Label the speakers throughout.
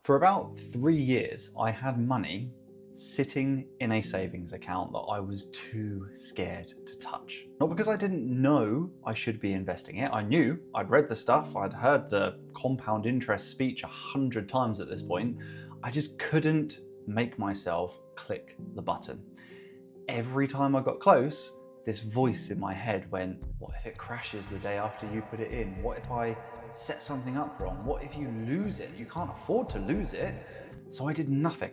Speaker 1: For about 3 years, I had money sitting in a savings account that I was too scared to touch. Not because I didn't know I should be investing it. I knew, I'd read the stuff, I'd heard the compound interest speech 100 times at this point. I just couldn't make myself click the button. Every time I got close, this voice in my head went, what if it crashes the day after you put it in? What if I set something up wrong? What if you lose it? You can't afford to lose it. So I did nothing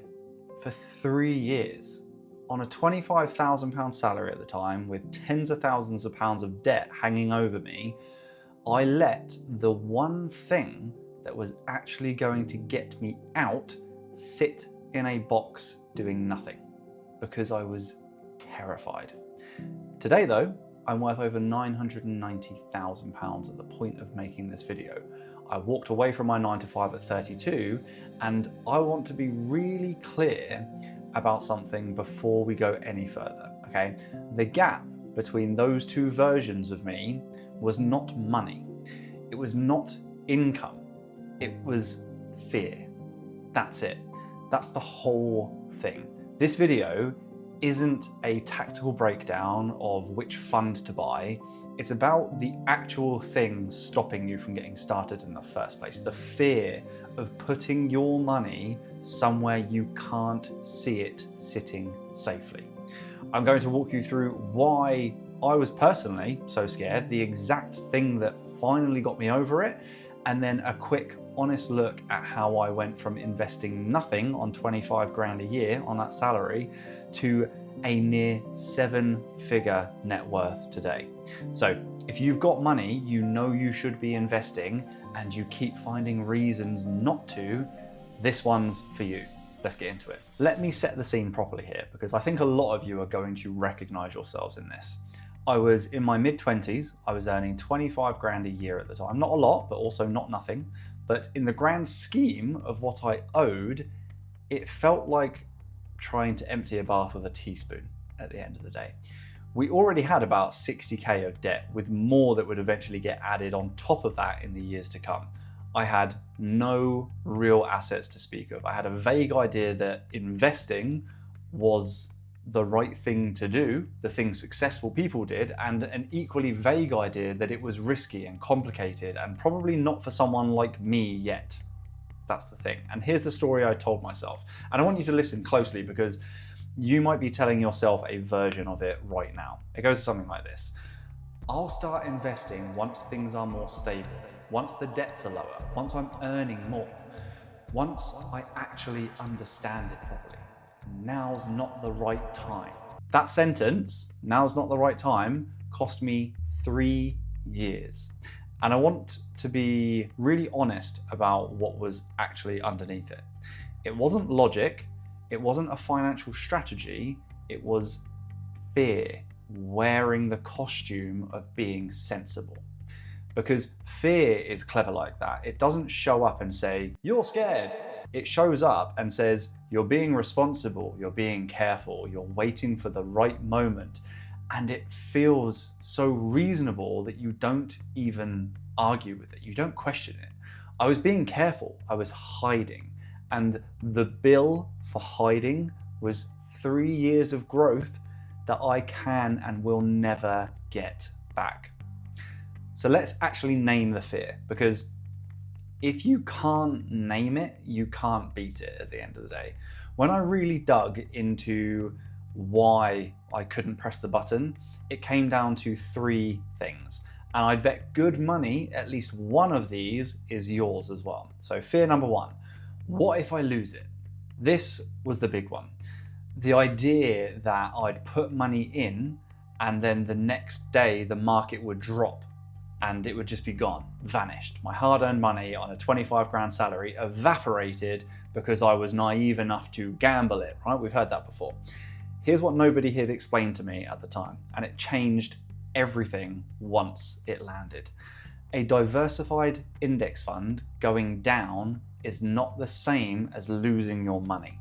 Speaker 1: for 3 years on a £25,000 salary at the time with tens of thousands of pounds of debt hanging over me. I let the one thing that was actually going to get me out sit in a box doing nothing because I was terrified. Today though, I'm worth over £990,000 at the point of making this video. I walked away from my 9 to 5 at 32, and I want to be really clear about something before we go any further, okay? The gap between those two versions of me was not money. It was not income. It was fear. That's it. That's the whole thing. This video isn't a tactical breakdown of which fund to buy. It's about the actual things stopping you from getting started in the first place. The fear of putting your money somewhere you can't see it sitting safely. I'm going to walk you through why I was personally so scared, the exact thing that finally got me over it, and then a quick honest look at how I went from investing nothing on 25 grand a year on that salary to a near 7-figure net worth today. So if you've got money you know you should be investing and you keep finding reasons not to, this one's for you. Let's get into it. Let me set the scene properly here because I think a lot of you are going to recognize yourselves in this. I was in my mid-20s, I was earning 25 grand a year at the time. Not a lot, but also not nothing. But in the grand scheme of what I owed, it felt like trying to empty a bath with a teaspoon at the end of the day. We already had about 60k of debt, with more that would eventually get added on top of that in the years to come. I had no real assets to speak of. I had a vague idea that investing was the right thing to do, the thing successful people did, and an equally vague idea that it was risky and complicated and probably not for someone like me yet. That's the thing. And here's the story I told myself. And I want you to listen closely because you might be telling yourself a version of it right now. It goes something like this. I'll start investing once things are more stable, once the debts are lower, once I'm earning more, once I actually understand it properly. Now's not the right time. That sentence, now's not the right time, cost me 3 years. And I want to be really honest about what was actually underneath it. It wasn't logic, it wasn't a financial strategy, it was fear, wearing the costume of being sensible. Because fear is clever like that. It doesn't show up and say, you're scared. It shows up and says, you're being responsible, you're being careful, you're waiting for the right moment. And it feels so reasonable that you don't even argue with it. You don't question it. I was being careful, I was hiding. And the bill for hiding was 3 years of growth that I can and will never get back. So let's actually name the fear, because if you can't name it, you can't beat it at the end of the day. When I really dug into why I couldn't press the button, it came down to 3 things. And I bet good money, at least one of these is yours as well. So fear number 1, what if I lose it? This was the big one. The idea that I'd put money in and then the next day the market would drop and it would just be gone, vanished. My hard-earned money on a 25 grand salary evaporated because I was naive enough to gamble it, right? We've heard that before. Here's what nobody had explained to me at the time, and it changed everything once it landed. A diversified index fund going down is not the same as losing your money.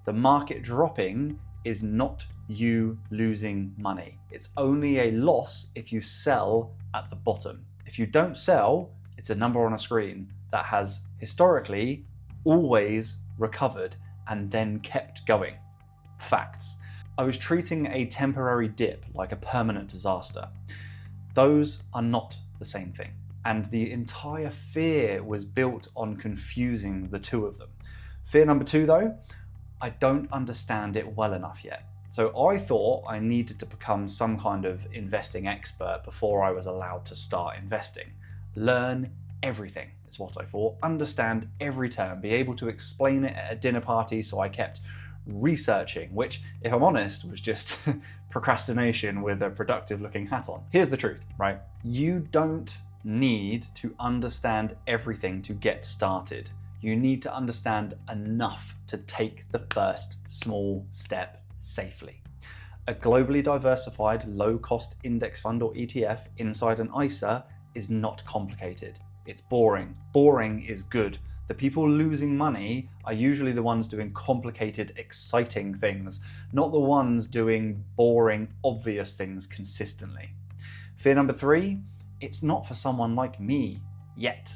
Speaker 1: The market dropping is not you losing money. It's only a loss if you sell at the bottom. If you don't sell, it's a number on a screen that has historically always recovered and then kept going. Facts. I was treating a temporary dip like a permanent disaster. Those are not the same thing. And the entire fear was built on confusing the two of them. Fear number 2 though, I don't understand it well enough yet. So I thought I needed to become some kind of investing expert before I was allowed to start investing. Learn everything is what I thought. Understand every term, be able to explain it at a dinner party, so I kept researching, which, if I'm honest, was just procrastination with a productive looking hat on. Here's the truth, right? You don't need to understand everything to get started. You need to understand enough to take the first small step safely. A globally diversified low-cost index fund or ETF inside an ISA is not complicated. It's boring. Boring is good. The people losing money are usually the ones doing complicated, exciting things, not the ones doing boring, obvious things consistently. Fear number 3, it's not for someone like me yet.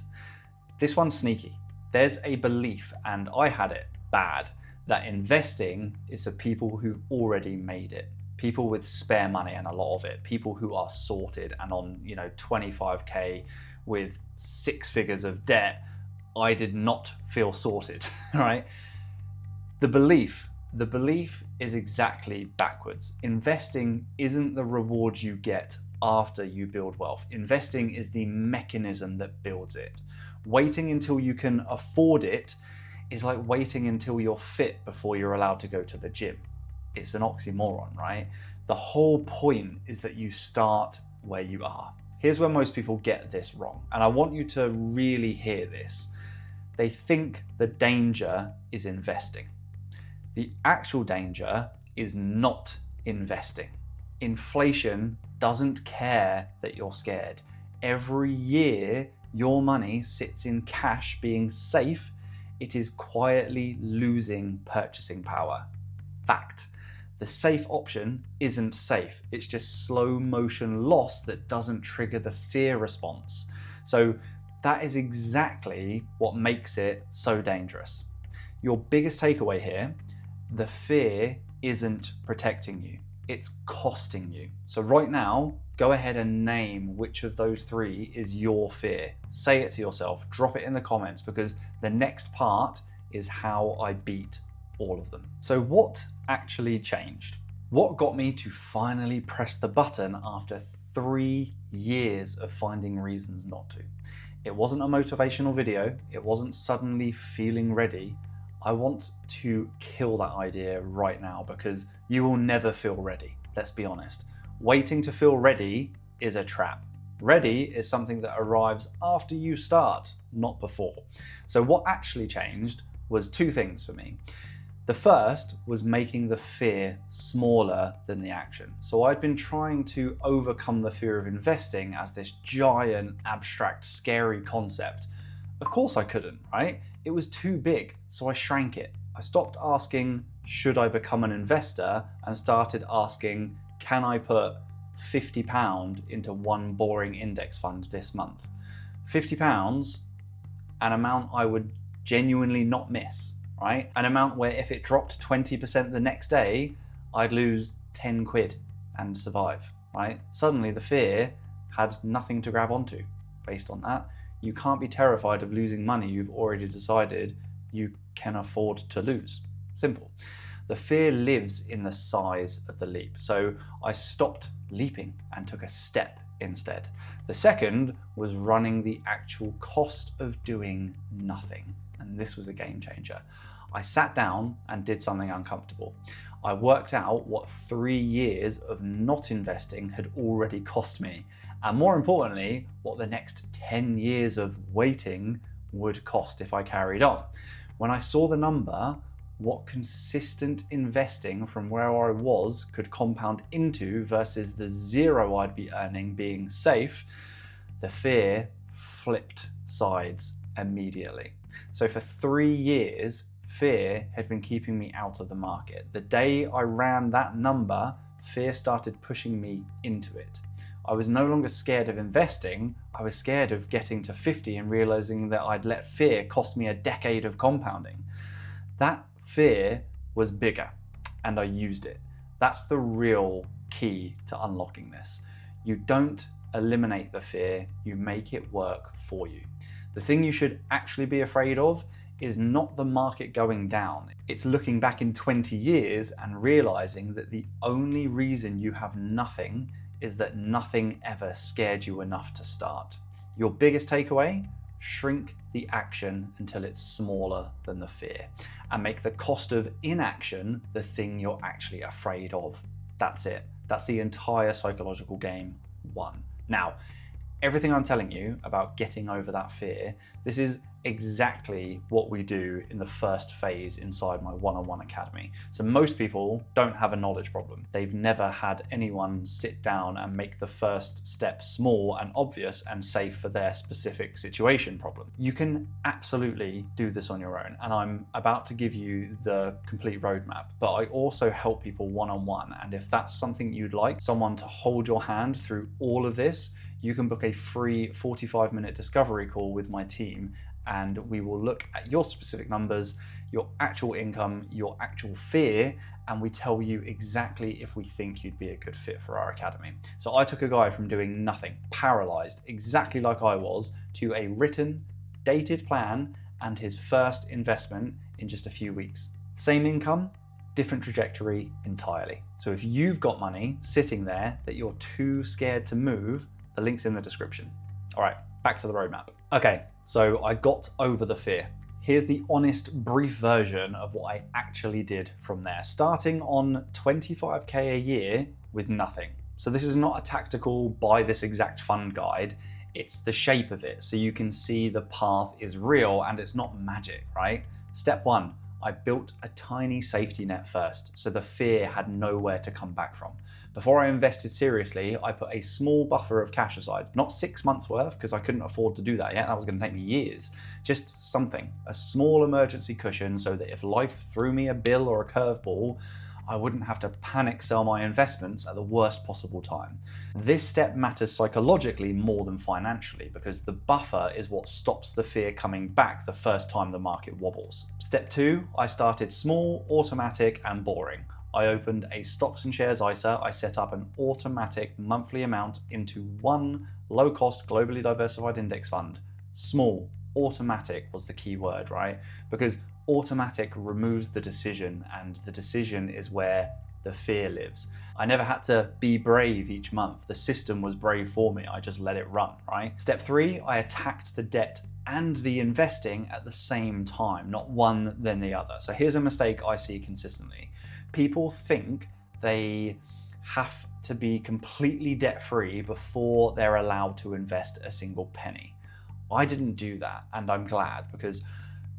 Speaker 1: This one's sneaky. There's a belief, and I had it bad, that investing is for people who've already made it. People with spare money and a lot of it. People who are sorted and on, 25K with 6 figures of debt. I did not feel sorted, right? The belief is exactly backwards. Investing isn't the reward you get after you build wealth. Investing is the mechanism that builds it. Waiting until you can afford it is like waiting until you're fit before you're allowed to go to the gym. It's an oxymoron, right? The whole point is that you start where you are. Here's where most people get this wrong, and I want you to really hear this. They think the danger is investing. The actual danger is not investing. Inflation doesn't care that you're scared. Every year, your money sits in cash being safe. It is quietly losing purchasing power. Fact. The safe option isn't safe. It's just slow motion loss that doesn't trigger the fear response. So that is exactly what makes it so dangerous. Your biggest takeaway here, the fear isn't protecting you. It's costing you. So right now, go ahead and name which of those 3 is your fear. Say it to yourself, drop it in the comments, because the next part is how I beat all of them. So what actually changed? What got me to finally press the button after 3 years of finding reasons not to? It wasn't a motivational video. It wasn't suddenly feeling ready. I want to kill that idea right now because you will never feel ready. Let's be honest. Waiting to feel ready is a trap. Ready is something that arrives after you start, not before. So what actually changed was 2 things for me. The first was making the fear smaller than the action. So I'd been trying to overcome the fear of investing as this giant, abstract, scary concept. Of course I couldn't, right? It was too big, so I shrank it. I stopped asking, should I become an investor, and started asking, can I put £50 into one boring index fund this month? £50, an amount I would genuinely not miss. Right? An amount where if it dropped 20% the next day, I'd lose 10 quid and survive, right? Suddenly the fear had nothing to grab onto based on that. You can't be terrified of losing money you've already decided you can afford to lose. Simple. The fear lives in the size of the leap. So I stopped leaping and took a step instead. The second was running the actual cost of doing nothing. And this was a game changer. I sat down and did something uncomfortable. I worked out what 3 years of not investing had already cost me, and more importantly, what the next 10 years of waiting would cost if I carried on. When I saw the number, what consistent investing from where I was could compound into versus the 0 I'd be earning being safe, the fear flipped sides immediately. So for 3 years, fear had been keeping me out of the market. The day I ran that number, fear started pushing me into it. I was no longer scared of investing. I was scared of getting to 50 and realizing that I'd let fear cost me a decade of compounding. That fear was bigger and I used it. That's the real key to unlocking this. You don't eliminate the fear, you make it work for you. The thing you should actually be afraid of is not the market going down. It's looking back in 20 years and realizing that the only reason you have nothing is that nothing ever scared you enough to start. Your biggest takeaway? Shrink the action until it's smaller than the fear and make the cost of inaction the thing you're actually afraid of. That's it. That's the entire psychological game won. Now, everything I'm telling you about getting over that fear, this is exactly what we do in the first phase inside my one-on-one academy. So most people don't have a knowledge problem. They've never had anyone sit down and make the first step small and obvious and safe for their specific situation problem. You can absolutely do this on your own, and I'm about to give you the complete roadmap, but I also help people one-on-one, and if that's something you'd like, someone to hold your hand through all of this, you can book a free 45-minute discovery call with my team, and we will look at your specific numbers, your actual income, your actual fear, and we tell you exactly if we think you'd be a good fit for our academy. So I took a guy from doing nothing, paralyzed, exactly like I was, to a written, dated plan and his first investment in just a few weeks. Same income, different trajectory entirely. So if you've got money sitting there that you're too scared to move, the link's in the description. All right, back to the roadmap. Okay, so I got over the fear. Here's the honest, brief version of what I actually did from there, starting on 25K a year with nothing. So this is not a tactical buy this exact fund guide, it's the shape of it. So you can see the path is real and it's not magic, right? Step one, I built a tiny safety net first, so the fear had nowhere to come back from. Before I invested seriously, I put a small buffer of cash aside, not 6 months worth, because I couldn't afford to do that yet, that was going to take me years. Just something, a small emergency cushion, so that if life threw me a bill or a curveball, I wouldn't have to panic sell my investments at the worst possible time. This step matters psychologically more than financially, because the buffer is what stops the fear coming back the first time the market wobbles. Step two, I started small, automatic, and boring. I opened a stocks and shares ISA. I set up an automatic monthly amount into one low-cost, globally diversified index fund. Small, automatic was the key word, right? Because automatic removes the decision, and the decision is where the fear lives. I never had to be brave each month. The system was brave for me. I just let it run, right? Step three, I attacked the debt and the investing at the same time, not one then the other. So here's a mistake I see consistently. People think they have to be completely debt-free before they're allowed to invest a single penny. I didn't do that, and I'm glad, because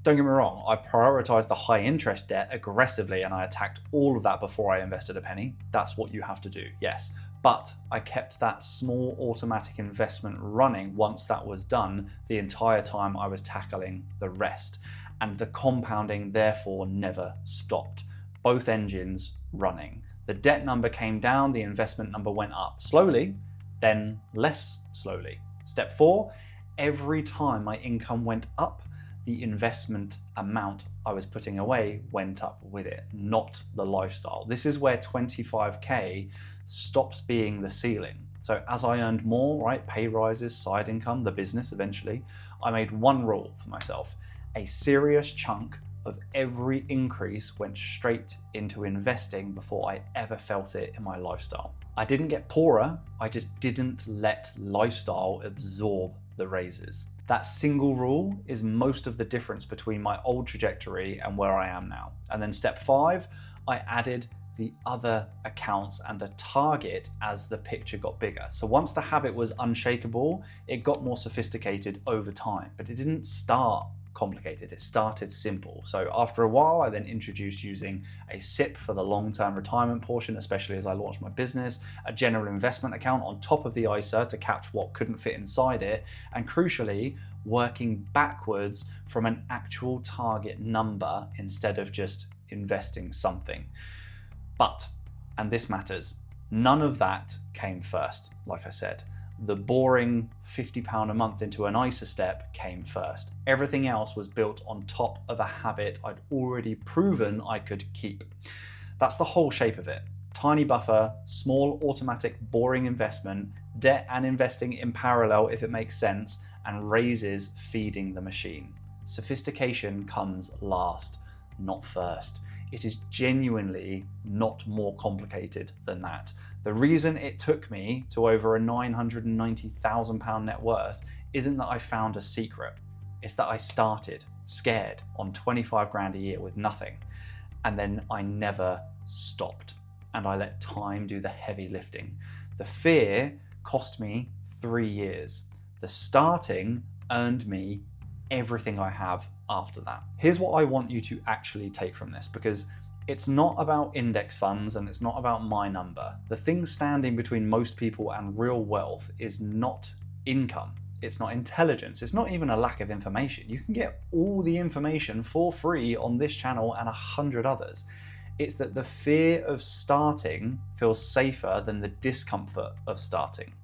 Speaker 1: don't get me wrong, I prioritized the high interest debt aggressively and I attacked all of that before I invested a penny. That's what you have to do, yes. But I kept that small automatic investment running once that was done the entire time I was tackling the rest. And the compounding therefore never stopped. Both engines running. The debt number came down, the investment number went up. Slowly, then less slowly. Step four, every time my income went up, the investment amount I was putting away went up with it, not the lifestyle. This is where 25K stops being the ceiling. So as I earned more, right, pay rises, side income, the business eventually, I made one rule for myself. A serious chunk of every increase went straight into investing before I ever felt it in my lifestyle. I didn't get poorer, I just didn't let lifestyle absorb the raises. That single rule is most of the difference between my old trajectory and where I am now. And then step five, I added the other accounts and a target as the picture got bigger. So once the habit was unshakable, it got more sophisticated over time, but it didn't start complicated, it started simple. So after a while, I then introduced using a SIP for the long-term retirement portion, especially as I launched my business, a general investment account on top of the ISA to catch what couldn't fit inside it, and crucially, working backwards from an actual target number instead of just investing something. But, and this matters, None of that came first, like I said. The boring £50 a month into an ISA step came first. Everything else was built on top of a habit I'd already proven I could keep. That's the whole shape of it. Tiny buffer, small, automatic, boring investment, debt and investing in parallel if it makes sense, and raises feeding the machine. Sophistication comes last, not first. It is genuinely not more complicated than that. The reason it took me to over a £990,000 net worth isn't that I found a secret. It's that I started scared on 25 grand a year with nothing. And then I never stopped. And I let time do the heavy lifting. The fear cost me 3 years. The starting earned me everything I have after that. Here's what I want you to actually take from this, because it's not about index funds and it's not about my number. The thing standing between most people and real wealth is not income. It's not intelligence. It's not even a lack of information. You can get all the information for free on this channel and 100 others. It's that the fear of starting feels safer than the discomfort of starting.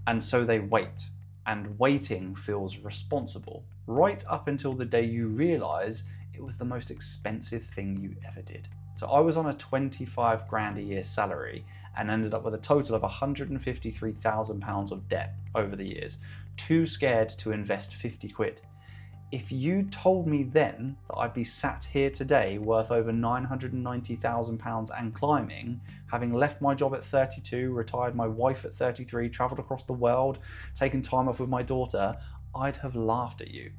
Speaker 1: And so they wait. And waiting feels responsible, right up until the day you realize it was the most expensive thing you ever did. So I was on a 25 grand a year salary and ended up with a total of £153,000 of debt over the years, too scared to invest 50 quid. If you told me then that I'd be sat here today worth over £990,000 and climbing, having left my job at 32, retired my wife at 33, travelled across the world, taken time off with my daughter, I'd have laughed at you.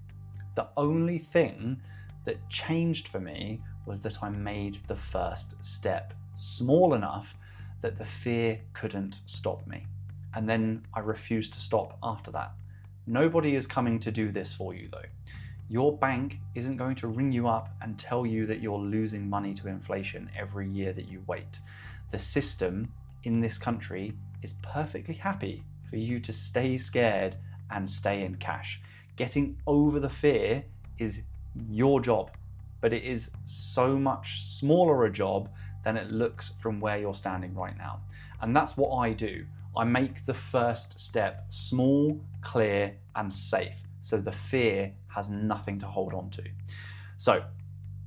Speaker 1: The only thing that changed for me was that I made the first step, small enough that the fear couldn't stop me. And then I refused to stop after that. Nobody is coming to do this for you though. Your bank isn't going to ring you up and tell you that you're losing money to inflation every year that you wait. The system in this country is perfectly happy for you to stay scared and stay in cash. Getting over the fear is your job, but it is so much smaller a job than it looks from where you're standing right now. And that's what I do. I make the first step small, clear, and safe, so the fear has nothing to hold on to. So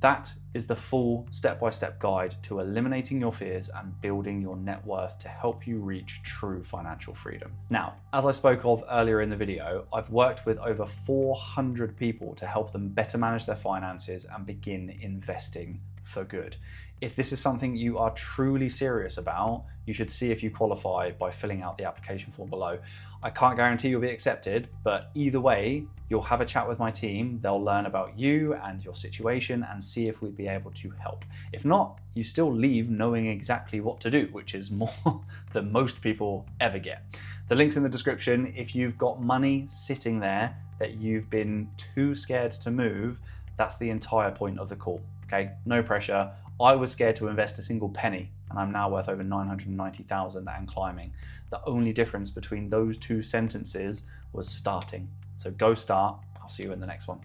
Speaker 1: that is the full step-by-step guide to eliminating your fears and building your net worth to help you reach true financial freedom. Now, as I spoke of earlier in the video, I've worked with over 400 people to help them better manage their finances and begin investing for good. If this is something you are truly serious about, you should see if you qualify by filling out the application form below. I can't guarantee you'll be accepted, but either way, you'll have a chat with my team. They'll learn about you and your situation and see if we'd be able to help. If not, you still leave knowing exactly what to do, which is more than most people ever get. The link's in the description. If you've got money sitting there that you've been too scared to move, that's the entire point of the call. Okay, no pressure. I was scared to invest a single penny and I'm now worth over 990,000 and climbing. The only difference between those two sentences was starting. So go start. I'll see you in the next one.